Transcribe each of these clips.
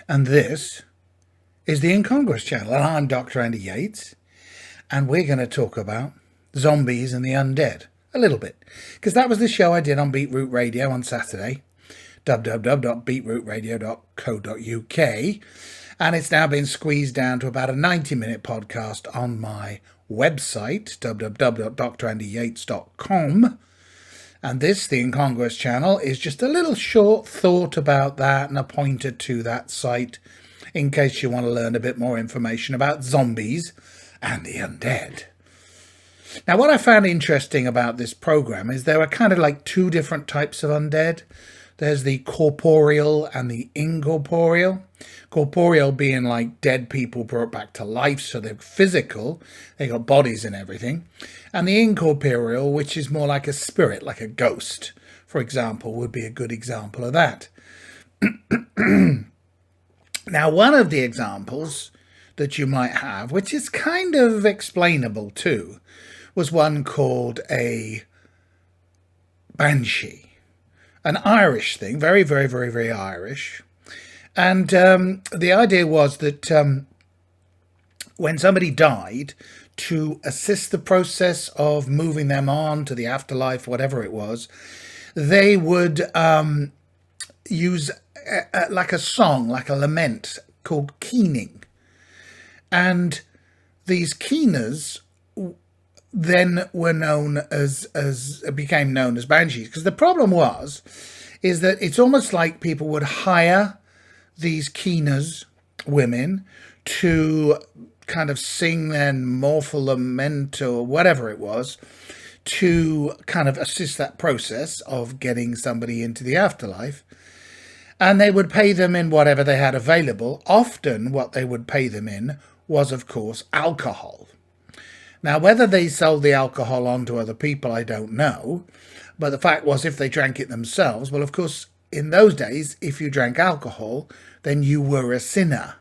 and this is the Incongruous channel, and I'm Dr. Andy Yates, and we're going to talk about zombies and the undead a little bit, because that was the show I did on Beetroot Radio on Saturday, www.beetrootradio.co.uk, and it's now been squeezed down to about a 90-minute podcast on my website, www.drandyyates.com. And this, the Incongruous channel, is just a little short thought about that and a pointer to that site in case you want to learn a bit more information about zombies and the undead. Now, what I found interesting about this program is there are kind of like two different types of undead. There's the corporeal and the incorporeal. Corporeal being like dead people brought back to life, so they're physical, they got bodies and everything. And the incorporeal, which is more like a spirit, like a ghost, for example, would be a good example of that. Now, one of the examples that you might have, which is kind of explainable too, was one called a banshee. An Irish thing, very, very, very, very Irish. And the idea was that when somebody died, to assist the process of moving them on to the afterlife, whatever it was, they would use like a song, like a lament called keening. And these keeners then were known became known as banshees, because the problem is that it's almost like people would hire these keeners women to kind of sing their mournful lament or whatever it was to kind of assist that process of getting somebody into the afterlife, and they would pay them in whatever they had available. Often what they would pay them in was, of course, alcohol. Now, whether they sold the alcohol on to other people, I don't know. But the fact was, if they drank it themselves, well, of course, in those days, if you drank alcohol, then you were a sinner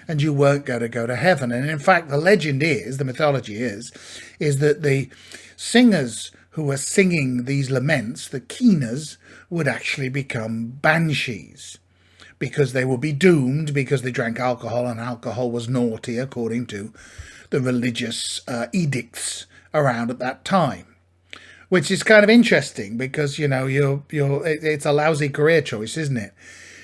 and you weren't going to go to heaven. And in fact, the legend is, the mythology is that the singers who were singing these laments, the keeners, would actually become banshees, because they would be doomed because they drank alcohol, and alcohol was naughty according to the religious edicts around at that time, which is kind of interesting because, you know, it's a lousy career choice, isn't it,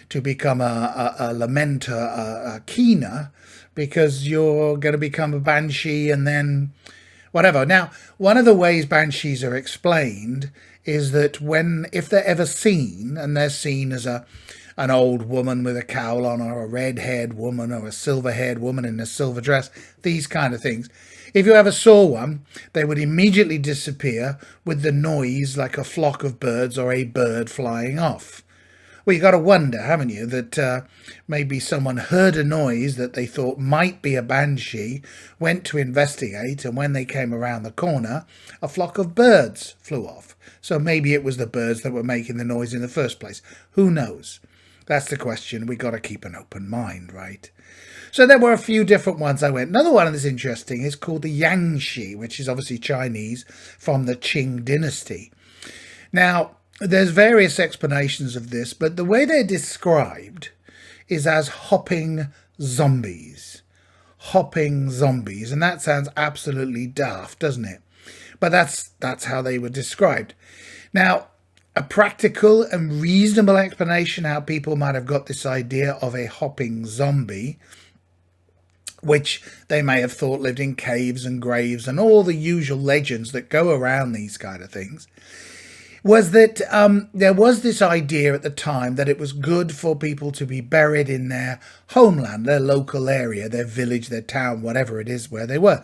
to become a lamenter, a keener, because you're going to become a banshee and then whatever. Now, one of the ways banshees are explained is that if they're ever seen, and they're seen as an old woman with a cowl on, or a red-haired woman, or a silver-haired woman in a silver dress, these kind of things. If you ever saw one, they would immediately disappear with the noise like a flock of birds or a bird flying off. Well, you got to wonder, haven't you, that maybe someone heard a noise that they thought might be a banshee, went to investigate, and when they came around the corner, a flock of birds flew off. So maybe it was the birds that were making the noise in the first place. Who knows? That's the question. We got to keep an open mind, right? So there were a few different ones I went. Another one that's interesting is called the Yankee, which is obviously Chinese from the Qing dynasty. Now, there's various explanations of this, but the way they're described is as hopping zombies. Hopping zombies. And that sounds absolutely daft, doesn't it? But that's how they were described. Now, a practical and reasonable explanation how people might have got this idea of a hopping zombie, which they may have thought lived in caves and graves and all the usual legends that go around these kind of things, was that there was this idea at the time that it was good for people to be buried in their homeland, their local area, their village, their town, whatever it is where they were.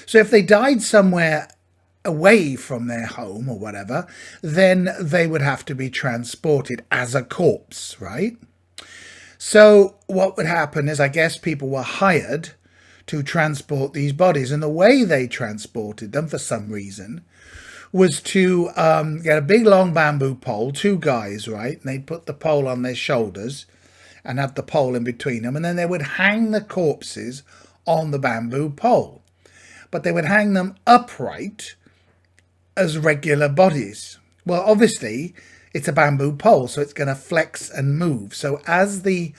So if they died somewhere away from their home or whatever, then they would have to be transported as a corpse, right? So what would happen is, I guess people were hired to transport these bodies, and the way they transported them for some reason was to get a big long bamboo pole, two guys, right? And they'd put the pole on their shoulders and have the pole in between them, and then they would hang the corpses on the bamboo pole. But they would hang them upright as regular bodies. Well, obviously, it's a bamboo pole, so it's going to flex and move. So as the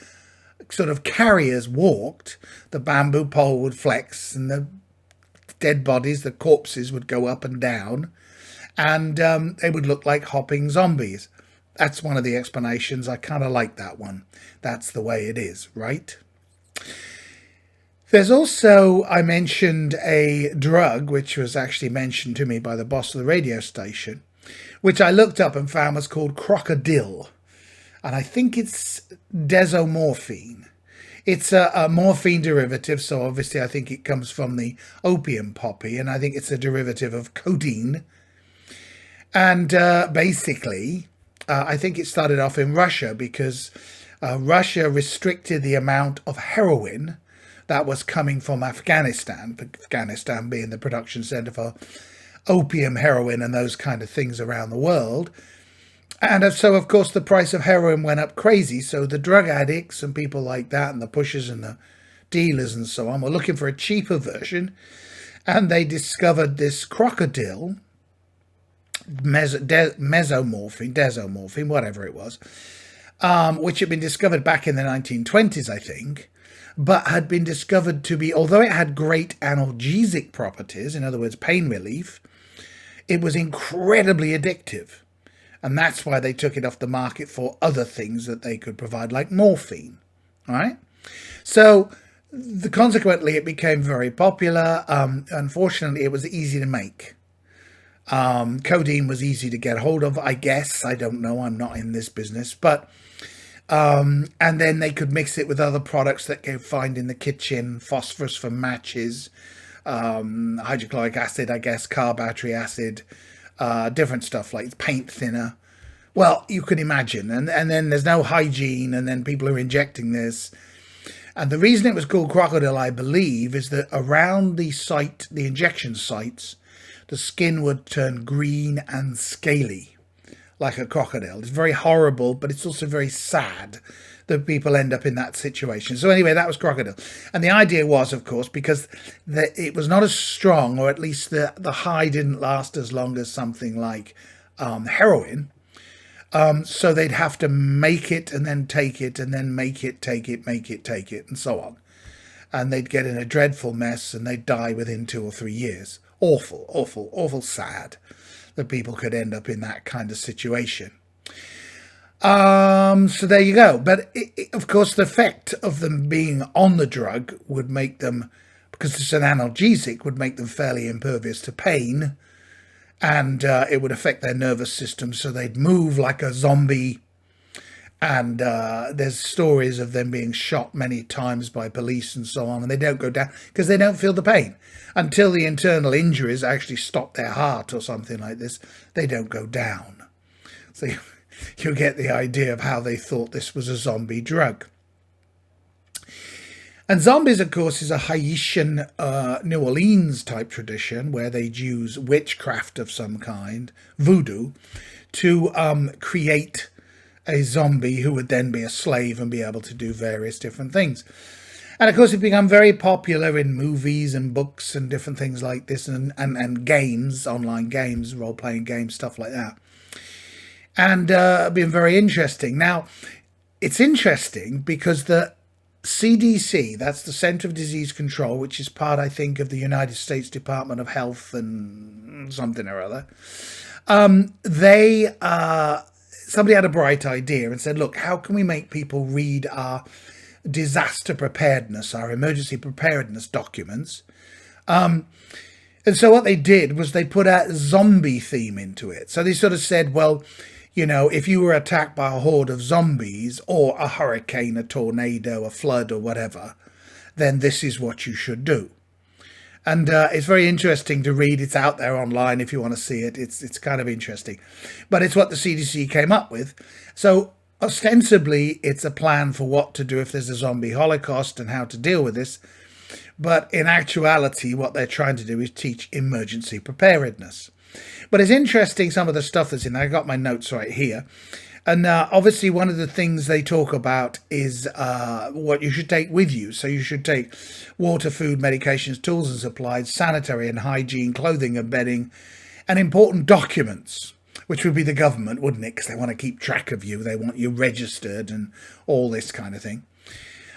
sort of carriers walked, the bamboo pole would flex and the dead bodies, the corpses, would go up and down, and they would look like hopping zombies. That's one of the explanations. I kind of like that one. That's the way it is, right? There's also, I mentioned a drug, which was actually mentioned to me by the boss of the radio station, which I looked up and found was called Crocodile. And I think it's desomorphine. It's a morphine derivative, so obviously I think it comes from the opium poppy, and I think it's a derivative of codeine. And basically, I think it started off in Russia because Russia restricted the amount of heroin that was coming from Afghanistan, Afghanistan being the production center for opium, heroin, and those kind of things around the world. And so, of course, the price of heroin went up crazy. So the drug addicts and people like that, and the pushers and the dealers and so on, were looking for a cheaper version. And they discovered this Crocodile, desomorphine, whatever it was, which had been discovered back in the 1920s, I think, but had been discovered to be, although it had great analgesic properties, in other words, pain relief, it was incredibly addictive. And that's why they took it off the market for other things that they could provide, like morphine. All right. So consequently, it became very popular. Unfortunately, it was easy to make. Codeine was easy to get hold of, I guess. I don't know. I'm not in this business. But and then they could mix it with other products that you find in the kitchen, phosphorus for matches, hydrochloric acid, I guess, car battery acid, different stuff like paint thinner. Well, you can imagine. And then there's no hygiene, and then people are injecting this. And the reason it was called Crocodile, I believe, is that around the site, the injection sites, the skin would turn green and scaly, like a crocodile. It's very horrible, but it's also very sad that people end up in that situation. So anyway, that was Crocodile. And the idea was, of course, because it was not as strong, or at least the high didn't last as long as something like heroin. So they'd have to make it and then take it and then make it, take it, make it, take it, and so on. And they'd get in a dreadful mess and they'd die within 2 or 3 years. Awful, awful, awful sad that people could end up in that kind of situation. So there you go. But of course, the effect of them being on the drug would make them, because it's an analgesic, would make them fairly impervious to pain. And it would affect their nervous system, so they'd move like a zombie. And there's stories of them being shot many times by police and so on, and they don't go down because they don't feel the pain. Until the internal injuries actually stop their heart or something like this, they don't go down. So you get the idea of how they thought this was a zombie drug. And zombies, of course, is a Haitian New Orleans type tradition where they'd use witchcraft of some kind, voodoo, to create a zombie who would then be a slave and be able to do various different things. And of course, it became very popular in movies and books and different things like this, and games, online games, role-playing games, stuff like that. And been very interesting. Now, it's interesting because the CDC, that's the Center of Disease Control, which is part, I think, of the United States Department of Health and something or other, somebody had a bright idea and said, look, how can we make people read our disaster preparedness, our emergency preparedness documents? And so what they did was they put a zombie theme into it. So they sort of said, well, you know, if you were attacked by a horde of zombies or a hurricane, a tornado, a flood or whatever, then this is what you should do. And it's very interesting to read. It's out there online if you want to see it. It's kind of interesting. But it's what the CDC came up with. So ostensibly, it's a plan for what to do if there's a zombie holocaust and how to deal with this. But in actuality, what they're trying to do is teach emergency preparedness. But it's interesting, some of the stuff that's in there. I got my notes right here. And obviously, one of the things they talk about is what you should take with you. So you should take water, food, medications, tools and supplies, sanitary and hygiene, clothing and bedding, and important documents, which would be the government, wouldn't it? Because they want to keep track of you. They want you registered and all this kind of thing.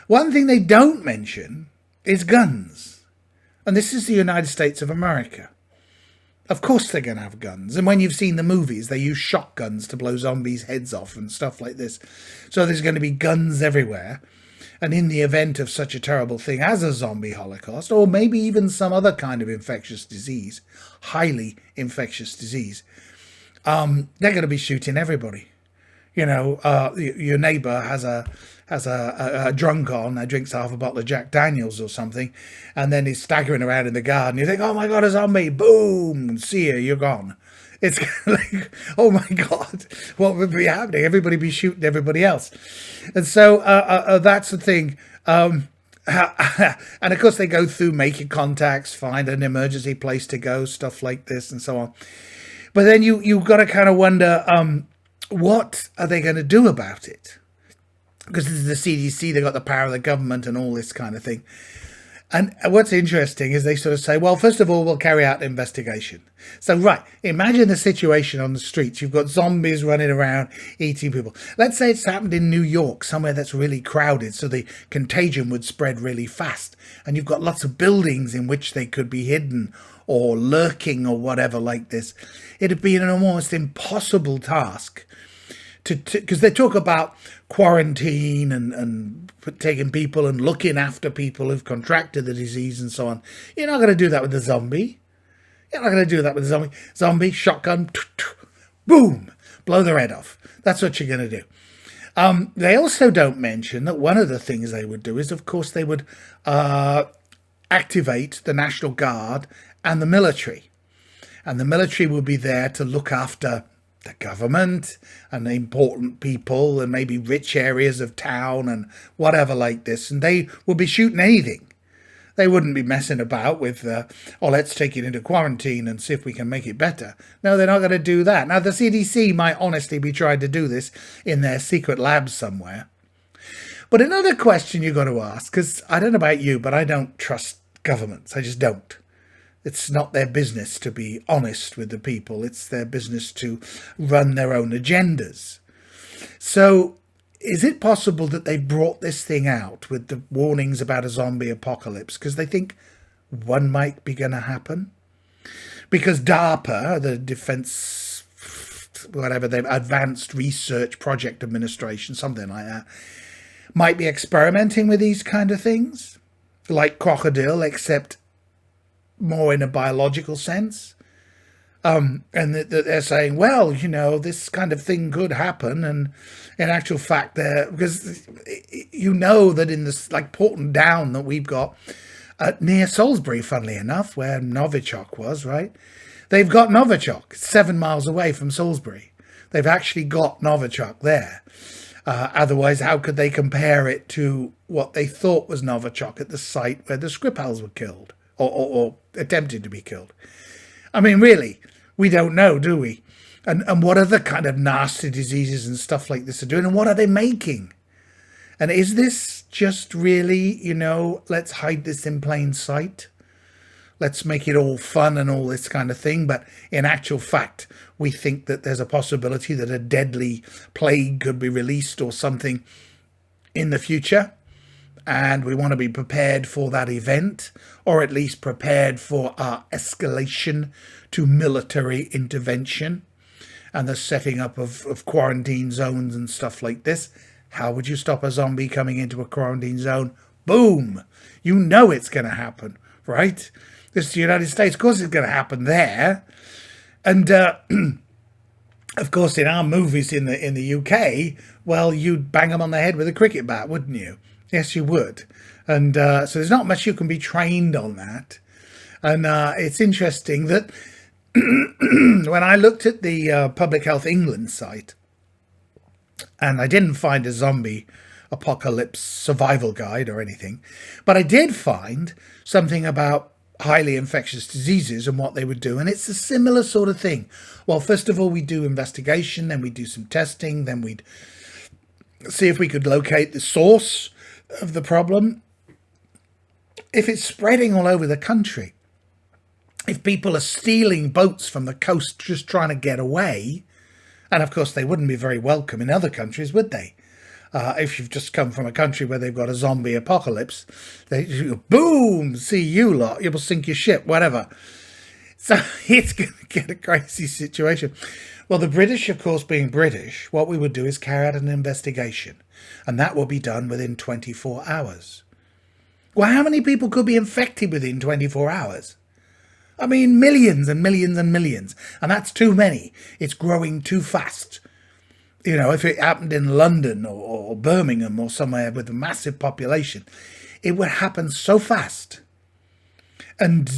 One thing they don't mention is guns. And this is the United States of America. Of course they're going to have guns. And when you've seen the movies, they use shotguns to blow zombies' heads off and stuff like this. So there's going to be guns everywhere. And in the event of such a terrible thing as a zombie holocaust, or maybe even some other kind of infectious disease, highly infectious disease, they're going to be shooting everybody. You know, your neighbour has a drunk on that drinks half a bottle of Jack Daniels or something, and then he's staggering around in the garden. You think, oh my God, a zombie! Boom! See you, you're gone. It's like, oh my God, what would be happening? Everybody be shooting everybody else. And so that's the thing. And of course they go through making contacts, find an emergency place to go, stuff like this and so on. But then you've got to kind of wonder, what are they going to do about it? Because this is the CDC, they've got the power of the government and all this kind of thing. And what's interesting is they sort of say, well, first of all, we'll carry out an investigation. So, right, imagine the situation on the streets. You've got zombies running around, eating people. Let's say it's happened in New York, somewhere that's really crowded, so the contagion would spread really fast. And you've got lots of buildings in which they could be hidden or lurking or whatever like this. It'd be an almost impossible task because they talk about quarantine and taking people and looking after people who've contracted the disease and so on. You're not going to do that with the zombie. You're not going to do that with the zombie. Zombie, shotgun, boom, blow their head off. That's what you're going to do. They also don't mention that one of the things they would do is, of course, they would activate the National Guard and the military. And the military would be there to look after the government and the important people and maybe rich areas of town and whatever like this. And they would be shooting anything. They wouldn't be messing about with, oh, let's take it into quarantine and see if we can make it better. No, they're not going to do that. Now, the CDC might honestly be trying to do this in their secret labs somewhere. But another question you've got to ask, because I don't know about you, but I don't trust governments. I just don't. It's not their business to be honest with the people. It's their business to run their own agendas. So is it possible that they brought this thing out with the warnings about a zombie apocalypse because they think one might be going to happen? Because DARPA, the Defense, whatever, the Advanced Research Project Administration, something like that, might be experimenting with these kind of things, like Crocodile, except more in a biological sense. And that they're saying, well, you know, this kind of thing could happen. And in actual fact, because you know that in this, like Porton Down that we've got near Salisbury, funnily enough, where Novichok was, right? They've got Novichok 7 miles away from Salisbury. They've actually got Novichok there. Otherwise, how could they compare it to what they thought was Novichok at the site where the Skripals were killed or attempted to be killed? I mean, really, we don't know, do we? And what other kind of nasty diseases and stuff like this are doing, and what are they making? And is this just really, you know, let's hide this in plain sight? Let's make it all fun and all this kind of thing. But in actual fact, we think that there's a possibility that a deadly plague could be released or something in the future. And we want to be prepared for that event, or at least prepared for our escalation to military intervention and the setting up of quarantine zones and stuff like this. How would you stop a zombie coming into a quarantine zone? Boom! You know it's going to happen, right? This is the United States. Of course it's going to happen there. And of course, in our movies in the UK, well, you'd bang them on the head with a cricket bat, wouldn't you? Yes, you would. And so there's not much you can be trained on that. And it's interesting that when I looked at the Public Health England site, and I didn't find a zombie apocalypse survival guide or anything, but I did find something about highly infectious diseases and what they would do. And it's a similar sort of thing. Well, first of all, we do investigation, then we do some testing, then we'd see if we could locate the source of the problem. If it's spreading all over the country, if people are stealing boats from the coast just trying to get away, and of course they wouldn't be very welcome in other countries, would they? If you've just come from a country where they've got a zombie apocalypse, boom, see you lot, you will sink your ship, whatever. So it's going to get a crazy situation. Well, the British, of course, being British, what we would do is carry out an investigation, and that will be done within 24 hours. Well, how many people could be infected within 24 hours? I mean, millions and millions and millions, and that's too many. It's growing too fast. You know, if it happened in London or Birmingham or somewhere with a massive population, it would happen so fast. And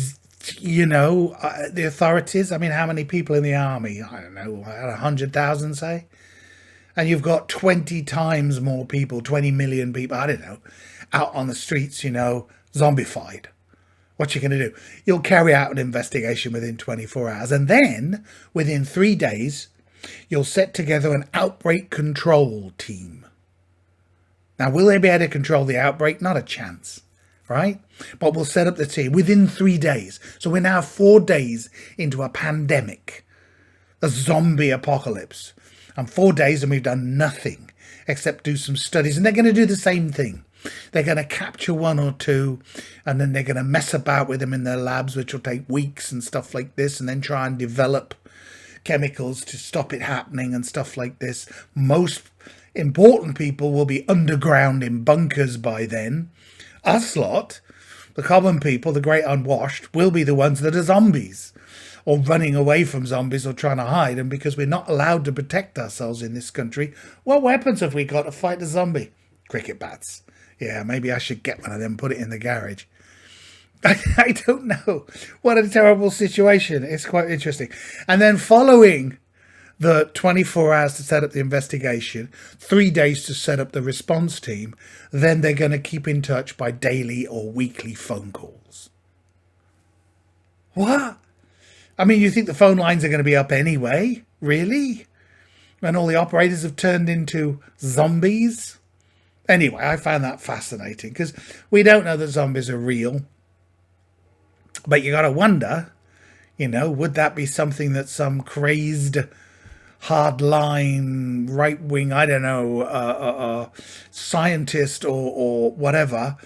you know, the authorities, I mean, how many people in the army? I don't know, 100,000, say? And you've got 20 times more people, 20 million people, I don't know, out on the streets, you know, zombified. What you going to do? You'll carry out an investigation within 24 hours. And then, within 3 days, you'll set together an outbreak control team. Now, will they be able to control the outbreak? Not a chance. Right? But we'll set up the team within 3 days. So we're now 4 days into a pandemic, a zombie apocalypse. And 4 days and we've done nothing except do some studies. And they're going to do the same thing. They're going to capture one or two and then they're going to mess about with them in their labs, which will take weeks and stuff like this, and then try and develop chemicals to stop it happening and stuff like this. Most important people will be underground in bunkers by then. Us lot, the common people, the great unwashed, will be the ones that are zombies or running away from zombies or trying to hide. And because we're not allowed to protect ourselves in this country, what weapons have we got to fight a zombie? Cricket bats. Yeah, maybe I should get one of them, put it in the garage. I don't know. What a terrible situation. It's quite interesting. And then following the 24 hours to set up the investigation, 3 days to set up the response team, then they're going to keep in touch by daily or weekly phone calls. What? I mean, you think the phone lines are going to be up anyway? Really? When all the operators have turned into zombies? Anyway, I found that fascinating because we don't know that zombies are real. But you got to wonder, you know, would that be something that some crazed hardline, right-wing, I don't know, scientist or whatever,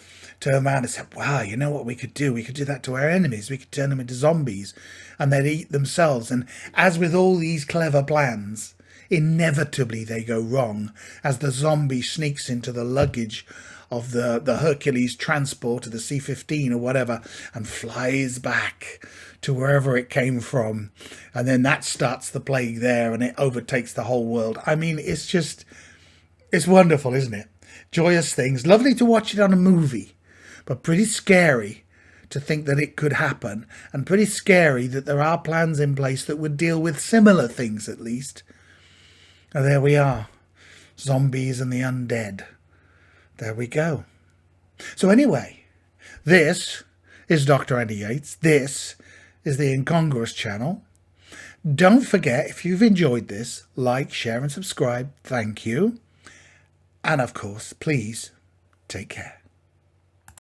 turned around and said, wow, you know what we could do? We could do that to our enemies. We could turn them into zombies and they'd eat themselves. And as with all these clever plans, inevitably they go wrong as the zombie sneaks into the luggage of the Hercules transport, or the C-15 or whatever, and flies back to wherever it came from. And then that starts the plague there and it overtakes the whole world. I mean, it's wonderful, isn't it? Joyous things. Lovely to watch it on a movie, but pretty scary to think that it could happen, and pretty scary that there are plans in place that would deal with similar things at least. And there we are. Zombies and the undead. There we go. So anyway, this is Dr. Andy Yates. This is the Incongruous channel. Don't forget, if you've enjoyed this, like, share and subscribe. Thank you. And of course, please take care.